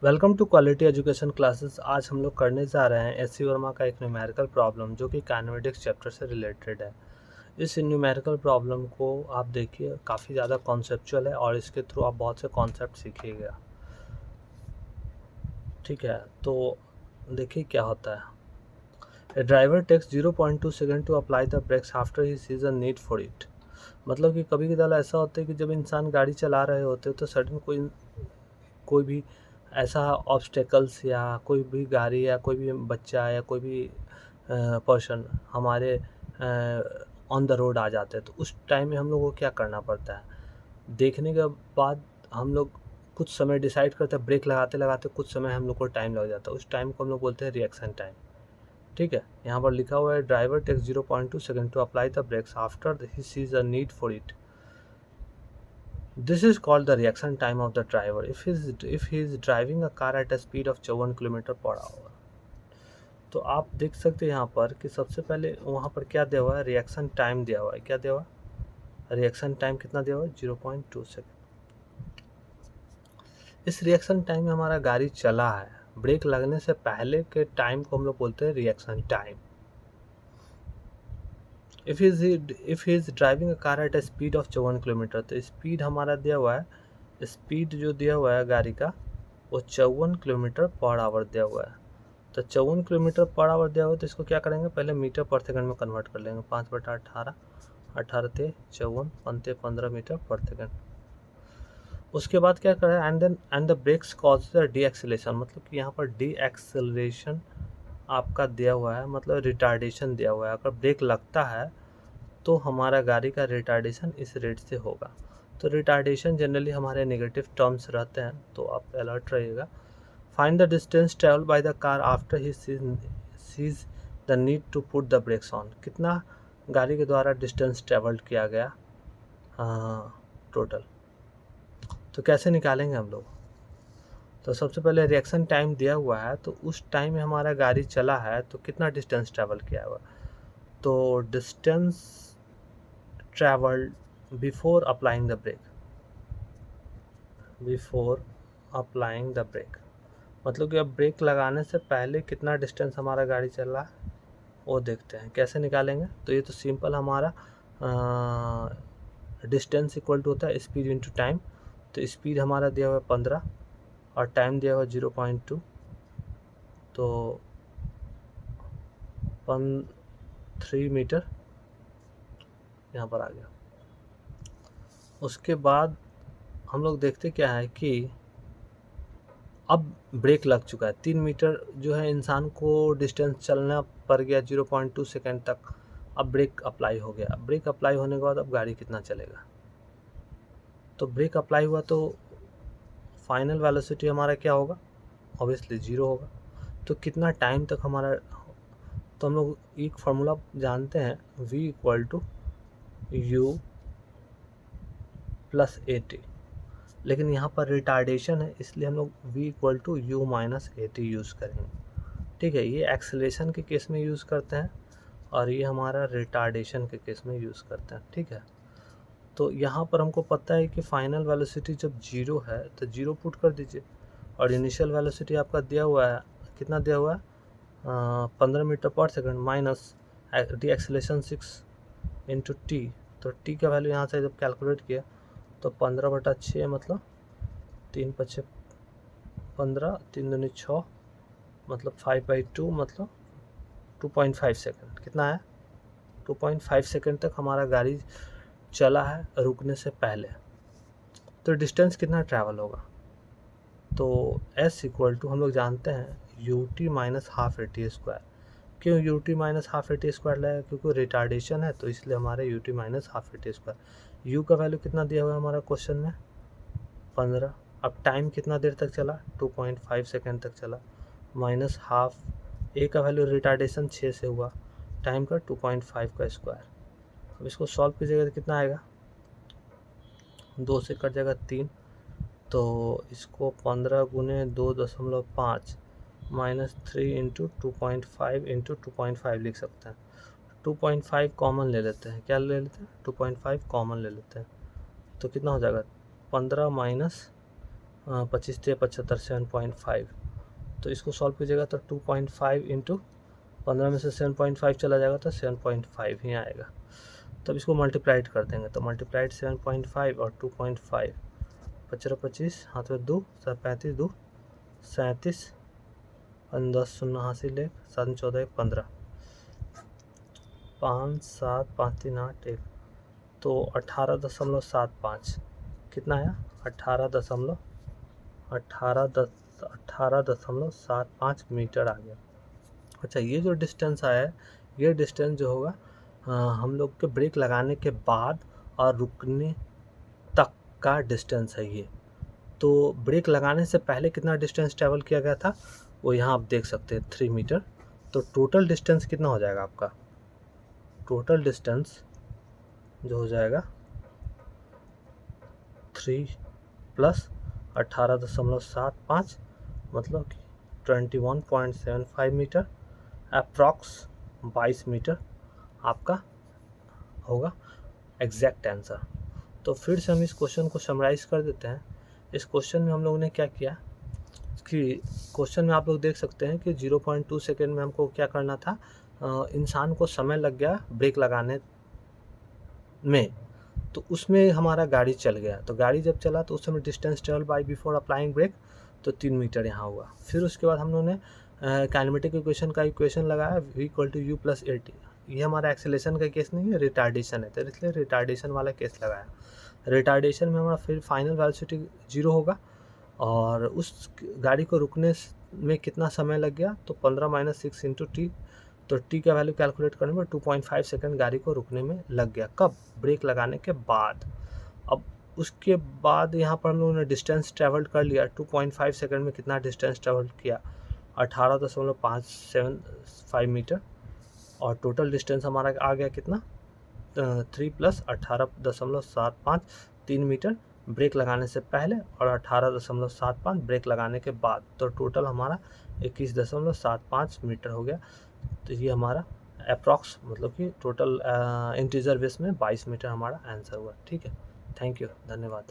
Welcome to quality education classes. आज हम लोग करने जा रहे हैं एस सी वर्मा का एक न्यूमेरिकल प्रॉब्लम जो कि काइनेमेटिक्स चैप्टर से रिलेटेड है। इस न्यूमेरिकल प्रॉब्लम को आप देखिए, काफ़ी ज़्यादा कॉन्सेप्चुअल है और इसके थ्रू आप बहुत से कॉन्सेप्ट सीखिएगा। ठीक है, तो देखिए क्या होता है। A driver takes 0.2 second to apply the brakes after he sees a need for it. मतलब कि कभी कदार ऐसा होता है कि जब इंसान गाड़ी चला रहे होते हैं तो सडन कोई कोई भी ऐसा ऑब्स्टेकल्स या कोई भी गाड़ी या कोई भी बच्चा या कोई भी पर्सन हमारे ऑन द रोड आ जाते हैं, तो उस टाइम में हम लोग को क्या करना पड़ता है। देखने के बाद हम लोग कुछ समय डिसाइड करते हैं, ब्रेक लगाते लगाते कुछ समय हम लोग को टाइम लग जाता है, उस टाइम को हम लोग बोलते हैं रिएक्शन टाइम। ठीक है, यहाँ पर लिखा हुआ है driver takes 0.2 second to apply the brakes after he sees a need for it. This is called the reaction time of the driver if he is driving a car at a speed of 54 kilometre per hour. तो आप देख सकते हैं यहाँ पर कि सबसे पहले वहाँ पर क्या दिया हुआ है, रिएक्शन टाइम दिया हुआ है। क्या दिया हुआ है, रिएक्शन टाइम कितना दिया हुआ है, 0.2 सेकेंड। इस रिएक्शन टाइम में हमारा गाड़ी चला है, ब्रेक लगने से पहले के टाइम को हम लोग बोलते हैं reaction time. If he is driving a car at a speed of 54 kilometre, तो स्पीड हमारा दिया हुआ है, स्पीड जो दिया हुआ है गाड़ी का वो 54 किलोमीटर पर आवर दिया हुआ है। तो 54 किलोमीटर पर आवर दिया हुआ है, तो इसको क्या करेंगे, पहले मीटर पर सेकंड में कन्वर्ट कर लेंगे। 5/18, 18 ते 54, पंते 15 मीटर पर सेकंड। उसके बाद क्या करें, and the brakes cause the deceleration, मतलब कि यहाँ पर डी एक्सेलरेशन आपका दिया हुआ है, मतलब रिटार्डेशन दिया हुआ है। अगर ब्रेक लगता है तो हमारा गाड़ी का रिटार्डेशन इस रेट से होगा। तो रिटार्डेशन जनरली हमारे नेगेटिव टर्म्स रहते हैं, तो आप अलर्ट रहिएगा। Find the distance travel by the car after he sees the need to put the brakes on. कितना गाड़ी के द्वारा डिस्टेंस ट्रेवल्ड किया गया टोटल, तो कैसे निकालेंगे हम लोग। तो सबसे पहले रिएक्शन टाइम दिया हुआ है, तो उस टाइम में हमारा गाड़ी चला है तो कितना डिस्टेंस ट्रेवल किया हुआ, तो distance travelled before applying the brake, before applying the brake मतलब कि अब ब्रेक लगाने से पहले कितना डिस्टेंस हमारा गाड़ी चल रहा है वो देखते हैं। कैसे निकालेंगे, तो ये तो सिंपल हमारा डिस्टेंस इक्वल टू होता है स्पीड इंटू टाइम। तो स्पीड हमारा दिया हुआ है 15 और टाइम दिया हुआ है 0.2, तो 3 मीटर यहाँ पर आ गया। उसके बाद हम लोग देखते क्या है कि अब ब्रेक लग चुका है। 3 मीटर जो है इंसान को डिस्टेंस चलना पड़ गया 0.2 सेकेंड तक। अब ब्रेक अप्लाई हो गया। ब्रेक अप्लाई होने के बाद अब गाड़ी कितना चलेगा, तो ब्रेक अप्लाई हुआ तो फाइनल वेलोसिटी हमारा क्या होगा, ऑब्वियसली 0 होगा। तो कितना टाइम तक हमारा, तो हम लोग एक फार्मूला जानते हैं, v equal to u plus a t, लेकिन यहाँ पर रिटार्डेशन है इसलिए हम लोग v equal to u minus a t use करेंगे। ठीक है, ये एक्सेलेरेशन के केस में यूज़ करते हैं और ये हमारा रिटार्डेशन के केस में यूज़ करते हैं। ठीक है, तो यहाँ पर हमको पता है कि फाइनल वेलोसिटी जब 0 है तो 0 पुट कर दीजिए, और इनिशियल वेलोसिटी आपका दिया हुआ है, कितना दिया हुआ है, 15 मीटर पर second minus D acceleration 6 into T. तो टी का वैल्यू यहाँ से जब कैलकुलेट किया तो 15/6 मतलब 3×5 15, 3×2 6, मतलब 5/2 मतलब 2.5 सेकेंड। कितना है, 2.5 सेकेंड तक हमारा गाड़ी चला है रुकने से पहले। तो डिस्टेंस कितना ट्रैवल होगा, तो s इक्वल टू हम लोग जानते हैं u t minus half a t square. क्यों u t minus half a t square लाया, क्योंकि रिटार्डेशन है तो इसलिए हमारे u t minus half a t square. U का वैल्यू कितना दिया हुआ है हमारा क्वेश्चन में, 15। अब टाइम कितना देर तक चला, 2.5 सेकेंड तक चला, माइनस हाफ ए का वैल्यू रिटार्डेशन 6 से हुआ, टाइम का 2.5 का स्क्वायर। अब इसको सॉल्व कीजिएगा तो कितना आएगा, 2 से कट जाएगा 3, तो इसको 15×2.5 माइनस 3 इंटू 2.5 इंटू 2.5 लिख सकते हैं। 2.5 कॉमन ले लेते हैं, क्या ले लेते हैं, 2.5 कॉमन ले लेते हैं, तो कितना हो जाएगा, 15 माइनस 25 × 75 7.5, तो इसको सॉल्व कीजिएगा तो 2.5 इंटू 15 में से 7.5 चला जाएगा तो 7.5 ही आएगा। तब इसको मल्टीप्लाइड कर देंगे तो मल्टीप्लाइड 7.5 और 2.5, 25 25 हाथ में 2 35 2 37, 10 शून्य हासिल 1 7 14 15, 5 7 5 3 8 1, तो 18.75 कितना आया 18.75 मीटर आ गया। अच्छा, ये जो डिस्टेंस आया है, ये डिस्टेंस जो होगा हम लोग के ब्रेक लगाने के बाद और रुकने तक का डिस्टेंस है ये। तो ब्रेक लगाने से पहले कितना डिस्टेंस ट्रैवल किया गया था वो यहाँ आप देख सकते हैं 3 मीटर। तो टोटल डिस्टेंस कितना हो जाएगा आपका, टोटल डिस्टेंस जो हो जाएगा 3 + 18.75 मतलब कि 21.75 मीटर, अप्रॉक्स 22 मीटर आपका होगा एग्जैक्ट आंसर। तो फिर से हम इस क्वेश्चन को समराइज़ कर देते हैं। इस क्वेश्चन में हम लोगों ने क्या किया कि क्वेश्चन में आप लोग देख सकते हैं कि 0.2 सेकेंड में हमको क्या करना था, इंसान को समय लग गया ब्रेक लगाने में, तो उसमें हमारा गाड़ी चल गया। तो गाड़ी जब चला तो उस समय distance travel by before applying brake, तो 3 मीटर यहाँ हुआ। फिर उसके बाद हम लोगों ने काइनेमेटिक इक्वेशन का इक्वेशन लगाया v = u + at। ये हमारा एक्सेलेरेशन का केस नहीं है, रिटार्डेशन है, तो इसलिए रिटार्डेशन वाला केस लगाया। रिटार्डेशन में हमारा फिर फाइनल वेलोसिटी 0 होगा और उस गाड़ी को रुकने में कितना समय लग गया, तो 15 - 6 × t, तो t का वैल्यू कैलकुलेट करने में 2.5 सेकंड गाड़ी को रुकने में लग गया। कब, ब्रेक लगाने के बाद। अब उसके बाद यहाँ पर हम लोगों ने डिस्टेंस ट्रैवल कर लिया, 2.5 सेकंड में कितना डिस्टेंस ट्रैवल किया, 18.575 मीटर, और टोटल डिस्टेंस हमारा आ गया कितना, 3 + 18.75 3 मीटर ब्रेक लगाने से पहले और 18.75 ब्रेक लगाने के बाद, तो टोटल हमारा 21.75 मीटर हो गया। तो ये हमारा अप्रॉक्स मतलब कि टोटल इंटीजर बेस में 22 मीटर हमारा आंसर हुआ। ठीक है, थैंक यू, धन्यवाद।